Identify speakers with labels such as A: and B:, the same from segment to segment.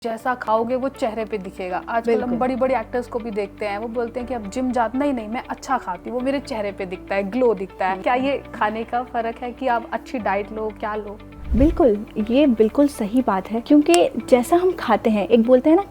A: जैसा खाओगे वो चेहरे पे दिखेगा। आजकल हम बड़ी बड़ी एक्टर्स को भी देखते हैं, वो बोलते हैं कि अब जिम जात नहीं, मैं अच्छा खाती हूँ, वो मेरे चेहरे पे दिखता है, ग्लो दिखता है। क्या ये खाने का फर्क है कि आप अच्छी डाइट लो, क्या लो?
B: बिल्कुल, ये बिल्कुल सही बात है, क्योंकि जैसा हम खाते हैं, एक बोलते हैं ना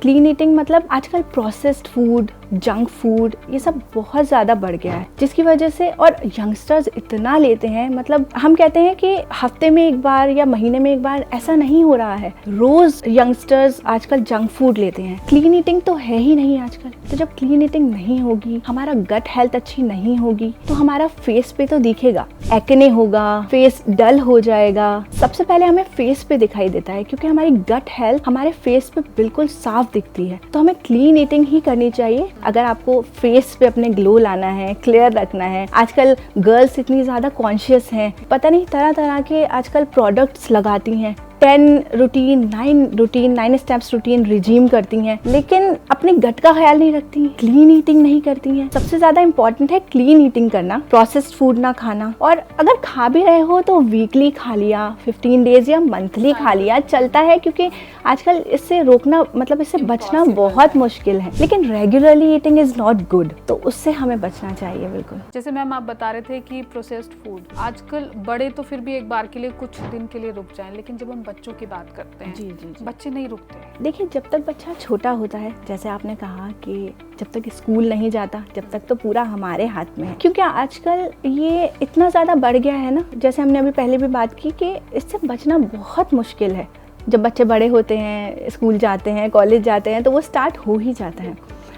B: क्लीन ईटिंग मतलब आजकल प्रोसेस्ड फूड, जंक फूड, ये सब बहुत ज़्यादा बढ़ गया है, जिसकी वजह से और यंगस्टर्स इतना लेते हैं। मतलब हम कहते हैं कि हफ्ते में एक बार या महीने में एक बार, ऐसा नहीं हो रहा है, रोज यंगस्टर्स आजकल जंक फूड लेते हैं। क्लीन ईटिंग तो है ही नहीं आजकल। तो जब क्लीन ईटिंग नहीं होगी, हमारा गट हेल्थ अच्छी नहीं होगी, तो हमारा फेस पे तो दिखेगा, एक्ने होगा, फेस डल हो जाएगा। सबसे पहले हमें फेस पे दिखाई देता है, क्योंकि हमारी गट हेल्थ हमारे फेस पे बिल्कुल साफ दिखती है। तो हमें क्लीन ईटिंग ही करनी चाहिए अगर आपको फेस पे अपने ग्लो लाना है, क्लियर रखना है। आजकल गर्ल्स इतनी ज़्यादा कॉन्शियस हैं, पता नहीं तरह तरह के आजकल प्रोडक्ट्स लगाती हैं, 9 स्टेप्स रूटीन रिजीम करती हैं, लेकिन अपने गट का ख्याल नहीं रखती हैं, क्लीन ईटिंग नहीं करती हैं। सबसे ज़्यादा इंपॉर्टेंट है क्लीन ईटिंग करना, प्रोसेस्ड फूड ना खाना। और अगर खा भी रहे हो तो वीकली खा लिया, 15 डेज या मंथली खा लिया, चलता है, क्योंकि आजकल इससे रोकना, मतलब इससे बचना बहुत मुश्किल है। लेकिन regularly eating is not good, तो उससे हमें बचना चाहिए। बिल्कुल,
A: जैसे मैम आप बता रहे थे कि प्रोसेस्ड फूड, आजकल बड़े तो फिर भी एक बार के लिए, कुछ दिन के लिए रुक जाएं, लेकिन जब हम बच्चों की बात करते हैं, जी, बच्चे नहीं रुकते।
B: देखिए, जब तक बच्चा छोटा होता है, जैसे आपने कहा कि जब तक स्कूल नहीं जाता, जब तक तो पूरा हमारे हाथ में है, क्योंकि आजकल ये इतना ज़्यादा बढ़ गया है ना, जैसे हमने अभी पहले भी बात की कि इससे बचना बहुत मुश्किल है। जब बच्चे बड़े होते हैं, स्कूल जाते हैं, कॉलेज जाते हैं, तो वो स्टार्ट हो ही जाता है।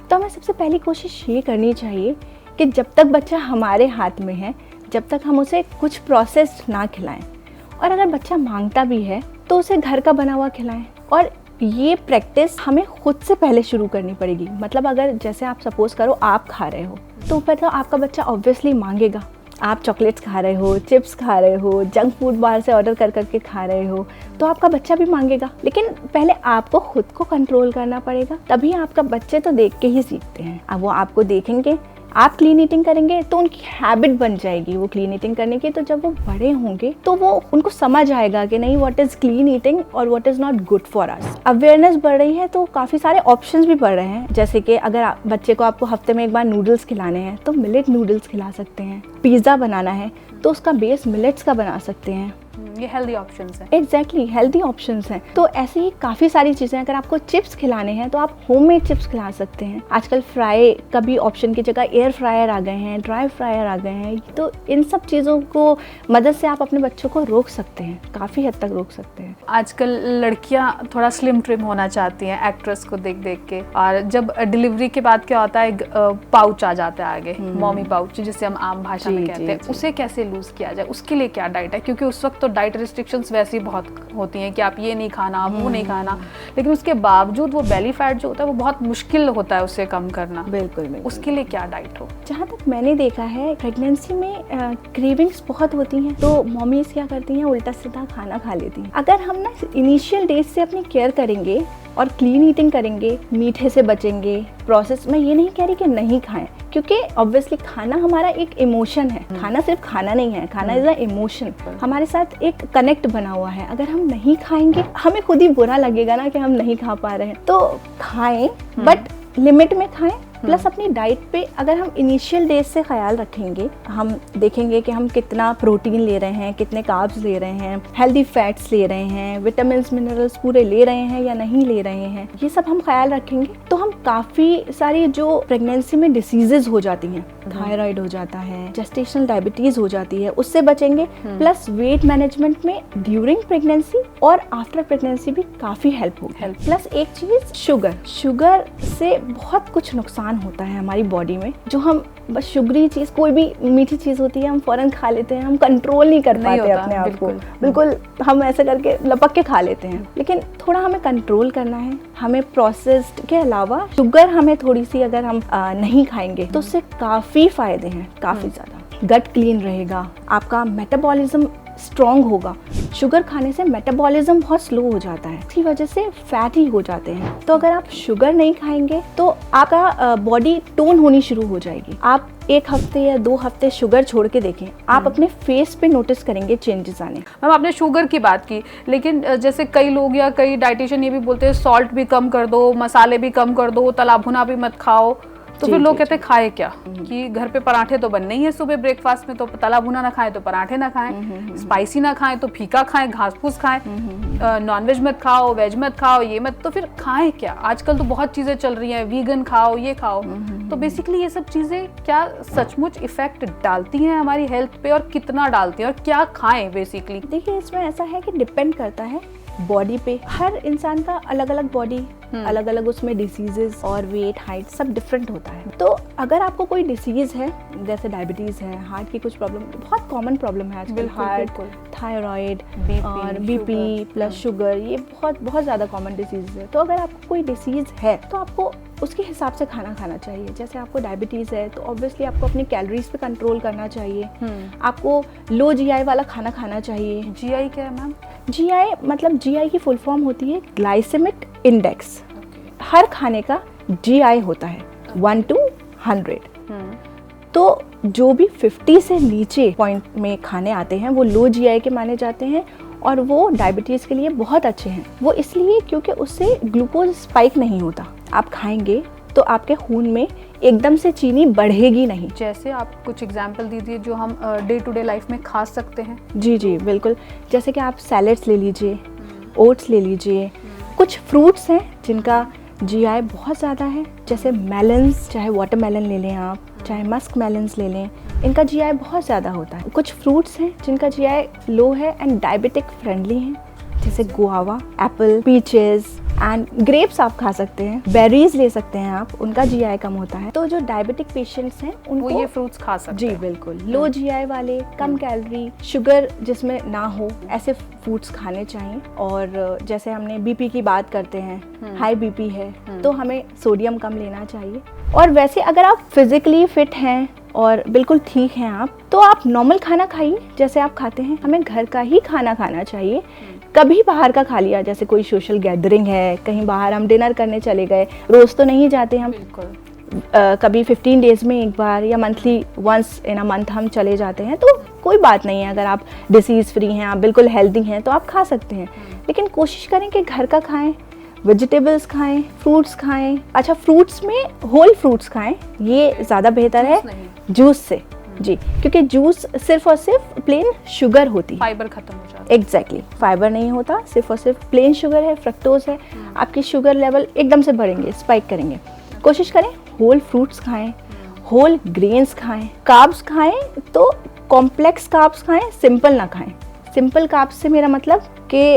B: तो हमें सबसे पहली कोशिश ये करनी चाहिए कि जब तक बच्चा हमारे हाथ में है, जब तक हम उसे कुछ प्रोसेस्ड ना खिलाएं, और अगर बच्चा मांगता भी है तो उसे घर का बना हुआ खिलाएं। और ये प्रैक्टिस हमें खुद से पहले शुरू करनी पड़ेगी। मतलब अगर जैसे आप सपोज करो आप खा रहे हो, तो फिर तो आपका बच्चा ऑब्वियसली मांगेगा। आप चॉकलेट्स खा रहे हो, चिप्स खा रहे हो, जंक फूड बाहर से ऑर्डर कर करके खा रहे हो, तो आपका बच्चा भी मांगेगा। लेकिन पहले आपको खुद को कंट्रोल करना पड़ेगा, तभी आपका बच्चे तो देख के ही सीखते हैं। अब वो आपको देखेंगे, आप क्लीन ईटिंग करेंगे तो उनकी हैबिट बन जाएगी वो क्लीन ईटिंग करने की। तो जब वो बड़े होंगे तो वो उनको समझ आएगा कि नहीं, व्हाट इज़ क्लीन ईटिंग और what is not good for us. Awareness बढ़ रही है, तो काफ़ी सारे ऑप्शंस भी बढ़ रहे हैं। जैसे कि अगर बच्चे को आपको हफ्ते में एक बार नूडल्स खिलाने हैं, तो मिलेट नूडल्स खिला सकते हैं। पिज़्ज़ा बनाना है तो उसका बेस मिलेट्स का बना सकते हैं।
A: ये हेल्दी ऑप्शंस हैं।
B: एग्जैक्टली, हेल्दी ऑप्शंस हैं। तो ऐसे ही काफ़ी सारी चीज़ें, अगर आपको चिप्स खिलाने हैं तो आप होममेड चिप्स खिला सकते हैं। आजकल फ्राई का भी ऑप्शन की जगह एयर फ्रायर आ गए हैं, ड्राई फ्रायर आ गए हैं। तो इन सब चीज़ों को मदद से आप अपने बच्चों को रोक सकते हैं, काफ़ी हद तक रोक सकते हैं।
A: आजकल लड़कियां थोड़ा स्लिम ट्रिम होना चाहती हैं एक्ट्रेस को देख देख के, और जब डिलीवरी के बाद क्या होता है, पाउच आ जाता है आगे, मॉमी पाउच जिसे हम आम भाषा में कहते हैं, उसे कैसे लूज किया जाए, उसके लिए क्या डाइट है? क्योंकि उस वक्त तो डाइट रिस्ट्रिक्शंस वैसे ही बहुत होती हैं कि आप ये नहीं खाना, वो नहीं खाना, लेकिन उसके बावजूद वो बेली फैट जो होता है वो बहुत मुश्किल होता है उससे कम करना।
B: बिल्कुल।
A: उसके लिए क्या डाइट हो?
B: जहाँ तक मैंने देखा है, प्रेगनेंसी में क्रेविंग्स बहुत होती हैं, तो मॉमीज क्या करती हैं, उल्टा सीधा खाना खा लेती हैं। अगर हम ना इनिशियल डेज से अपनी केयर करेंगे और क्लीन ईटिंग करेंगे, मीठे से बचेंगे, प्रोसेस में ये नहीं कह रही कि नहीं खाएं, क्योंकि ऑब्वियसली खाना हमारा एक इमोशन है। खाना सिर्फ खाना नहीं है, खाना इज अ इमोशन, हमारे साथ एक कनेक्ट बना हुआ है। अगर हम नहीं खाएंगे, हमें खुद ही बुरा लगेगा ना कि हम नहीं खा पा रहे हैं। तो खाएं, बट लिमिट में खाएं। प्लस अपनी डाइट पे अगर हम इनिशियल डेज से ख्याल रखेंगे, हम देखेंगे कि हम कितना प्रोटीन ले रहे हैं, कितने कार्ब्स ले रहे हैं, हेल्दी फैट्स ले रहे हैं, विटामिन मिनरल्स पूरे ले रहे हैं या नहीं ले रहे हैं, ये सब हम ख्याल रखेंगे, तो हम काफ़ी सारी जो प्रेगनेंसी में डिसीजेज हो जाती हैं, थायराइड हो जाता है, जेस्टेशनल डायबिटीज़ हो जाती है, उससे बचेंगे। प्लस वेट मैनेजमेंट में ड्यूरिंग प्रेगनेंसी और आफ्टर प्रेगनेंसी भी काफ़ी हेल्प होगी। प्लस एक चीज़, शुगर से बहुत कुछ नुकसान होता है हमारी बॉडी में। जो हम बस शुगरी चीज़, कोई भी मीठी चीज़ होती है, हम फौरन खा लेते हैं, हम कंट्रोल नहीं कर पाते अपने आप को। बिल्कुल हम ऐसे करके लपक के खा लेते हैं, लेकिन थोड़ा हमें कंट्रोल करना है। हमें प्रोसेस्ड के अलावा शुगर हमें थोड़ी सी, अगर हम नहीं खाएंगे तो उससे काफ़ी फ़ायदे हैं, काफ़ी ज़्यादा। गट क्लीन रहेगा, आपका मेटाबॉलिज्म स्ट्रॉन्ग होगा। शुगर खाने से मेटाबॉलिज्म बहुत स्लो हो जाता है, इसकी वजह से फैटी हो जाते हैं। तो अगर आप शुगर नहीं खाएंगे तो आपका बॉडी टोन होनी शुरू हो जाएगी। आप 1 हफ्ते या 2 हफ्ते शुगर छोड़ के देखें, आप अपने फेस पे नोटिस करेंगे चेंजेस आने।
A: मैम आपने शुगर की बात की, लेकिन जैसे कई लोग या कई डाइटिशियन ये भी बोलते हैं सॉल्ट भी कम कर दो, मसाले भी कम कर दो, तला भुना भी मत खाओ, तो फिर लोग कहते हैं खाए क्या, कि घर पे पराठे तो बनने ही है सुबह ब्रेकफास्ट में, तो तला भुना ना खाएं तो पराठे ना खाएं, स्पाइसी ना खाएं तो फीका खाएं, घास फूस खाएं, नॉनवेज मत खाओ, वेज मत खाओ, ये मत, तो फिर खाएं क्या? आजकल तो बहुत चीजें चल रही हैं, वीगन खाओ, ये खाओ, तो बेसिकली ये सब चीजें क्या सचमुच इफेक्ट डालती हैं हमारी हेल्थ पे, और कितना डालती हैं, और क्या खाएं बेसिकली?
B: देखिए, इसमें ऐसा है कि डिपेंड करता है बॉडी पे। हर इंसान का अलग अलग बॉडी, अलग अलग उसमें डिसीजेस और वेट, हाइट सब डिफरेंट होता है। तो अगर आपको कोई डिसीज है, जैसे डायबिटीज है, हार्ट की कुछ प्रॉब्लम, बहुत कॉमन प्रॉब्लम है आजकल, हार्ट, थायराइड और बीपी प्लस शुगर, ये बहुत ज़्यादा कॉमन डिसीज है। तो अगर आपको कोई डिसीज है तो आपको उसके हिसाब से खाना खाना चाहिए। जैसे आपको डायबिटीज़ है तो ऑब्वियसली आपको अपनी कैलोरीज पे कंट्रोल करना चाहिए, आपको लो जीआई वाला खाना खाना चाहिए।
A: जीआई क्या है मैम?
B: जीआई मतलब जीआई की फुल फॉर्म होती है ग्लाइसेमिक इंडेक्स। हर खाने का जीआई होता है 1 to 100। तो जो भी 50 से नीचे पॉइंट में खाने आते हैं वो लो जीआई के माने जाते हैं, और वो डायबिटीज़ के लिए बहुत अच्छे हैं। वो इसलिए क्योंकि उससे ग्लूकोज स्पाइक नहीं होता। आप खाएंगे तो आपके खून में एकदम से चीनी बढ़ेगी नहीं।
A: जैसे आप कुछ एग्जांपल दीजिए जो हम डे टू डे लाइफ में खा सकते हैं।
B: जी जी बिल्कुल, जैसे कि आप सैलेड्स ले लीजिए, ओट्स ले लीजिए, कुछ फ्रूट्स हैं जिनका जीआई बहुत ज़्यादा है, जैसे मेलन्स, चाहे वाटरमेलन ले लें आप, चाहे मस्क मेलन्स ले लें, इनका जीआई बहुत ज़्यादा होता है। कुछ फ्रूट्स हैं जिनका जीआई लो है एंड डायबिटिक फ्रेंडली हैं, जैसे guava, Apple, peaches and grapes आप खा सकते हैं। बेरीज ले सकते हैं आप, उनका जीआई कम होता है। तो जो डायबिटिक पेशेंट्स हैं उनको
A: वो ये फ्रूट्स खा सकते हैं।
B: जी बिल्कुल, लो जीआई वाले, कम कैलोरी, शुगर जिसमें ना हो, ऐसे फ्रूट्स खाने चाहिए। और जैसे हमने बीपी की बात करते हैं, हाई बीपी है तो हमें सोडियम कम लेना चाहिए। और वैसे अगर आप फिजिकली फिट हैं और बिल्कुल ठीक हैं आप, तो आप नॉर्मल खाना खाइए जैसे आप खाते हैं। हमें घर का ही खाना खाना चाहिए। कभी बाहर का खा लिया, जैसे कोई सोशल गैदरिंग है, कहीं बाहर हम डिनर करने चले गए, रोज़ तो नहीं जाते हम, कभी 15 डेज में एक बार या monthly once in a month हम चले जाते हैं, तो कोई बात नहीं है। अगर आप डिसीज़ फ्री हैं, आप बिल्कुल हेल्दी हैं, तो आप खा सकते हैं। लेकिन कोशिश करें कि घर का खाएं, वेजिटेबल्स खाएं, फ्रूट्स खाएं। अच्छा, फ्रूट्स में होल फ्रूट्स खाएं, ये ज़्यादा बेहतर है जूस से। जी, क्योंकि जूस सिर्फ और सिर्फ प्लेन शुगर होती है,
A: फाइबर खत्म हो जाता है।
B: एग्जैक्टली, फाइबर नहीं होता, सिर्फ और सिर्फ प्लेन शुगर है, फ्रक्टोज है। आपकी शुगर लेवल एकदम से बढ़ेंगे, स्पाइक करेंगे। कोशिश करें होल फ्रूट्स खाएं, होल ग्रेन्स खाएं, कार्ब्स खाएं तो कॉम्प्लेक्स कार्ब्स खाएं, सिंपल ना खाएं। सिंपल कार्ब्स से मेरा मतलब कि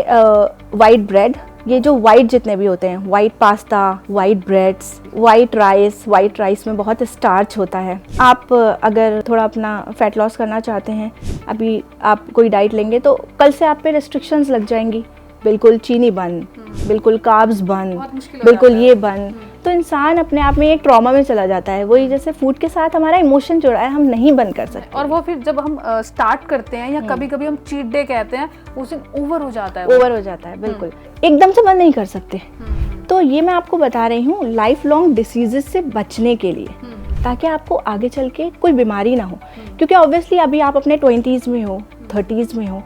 B: वाइट ब्रेड, ये जो वाइट जितने भी होते हैं, white pasta, white breads, white rice में बहुत स्टार्च होता है। आप अगर थोड़ा अपना फैट लॉस करना चाहते हैं, अभी आप कोई डाइट लेंगे तो कल से आप पे रेस्ट्रिक्शंस लग जाएंगी, बिल्कुल चीनी बंद, बिल्कुल कार्ब्स बंद, बिल्कुल ये बंद। तो इंसान अपने आप में एक ट्रॉमा में चला जाता है। वही जैसे फूड के साथ हमारा इमोशन जुड़ा है, हम नहीं बंद कर सकते।
A: और वो फिर जब हम स्टार्ट करते हैं या कभी कभी हम चीट डे कहते हैं, उस दिन ओवर हो जाता है।
B: ओवर हो जाता है, बिल्कुल एकदम से बंद नहीं कर सकते। तो ये मैं आपको बता रही हूँ लाइफ लॉन्ग डिसीजेस से बचने के लिए, ताकि आपको आगे चल के कोई बीमारी ना हो। क्योंकि ऑब्वियसली अभी आप अपने 20s में हो, 30s में हो,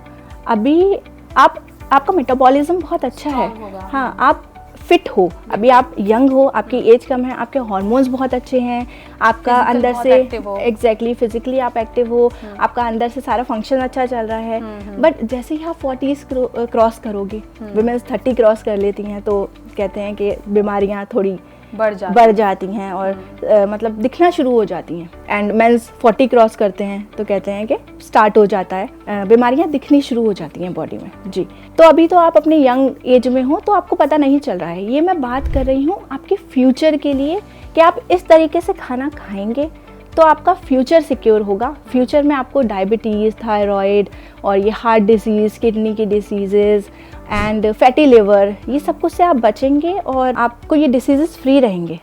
B: अभी आपका मेटाबॉलिज्म बहुत अच्छा है। हाँ, आप फिट हो, अभी आप यंग हो, आपकी एज कम है, आपके हार्मोन्स बहुत अच्छे हैं, आपका अंदर से एग्जैक्टली फिजिकली आप एक्टिव हो, आपका अंदर से सारा फंक्शन अच्छा चल रहा है। बट जैसे ही आप 40s क्रॉस करोगे, वुमेन्स 30 क्रॉस कर लेती हैं, तो कहते हैं कि बीमारियां थोड़ी बढ़ जाती हैं और मतलब दिखना शुरू हो जाती हैं। एंड मेंस 40 क्रॉस करते हैं तो कहते हैं कि स्टार्ट हो जाता है, बीमारियां दिखनी शुरू हो जाती हैं बॉडी में। जी, तो अभी तो आप अपने यंग एज में हो तो आपको पता नहीं चल रहा है। ये मैं बात कर रही हूँ आपके फ्यूचर के लिए कि आप इस तरीके से खाना खाएंगे तो आपका फ्यूचर सिक्योर होगा। फ्यूचर में आपको डायबिटीज़, थायराइड और ये हार्ट डिसीज़, किडनी की डिसीजेज़ एंड फैटी लिवर, ये सब कुछ से आप बचेंगे और आपको ये डिसीजेस फ्री रहेंगे।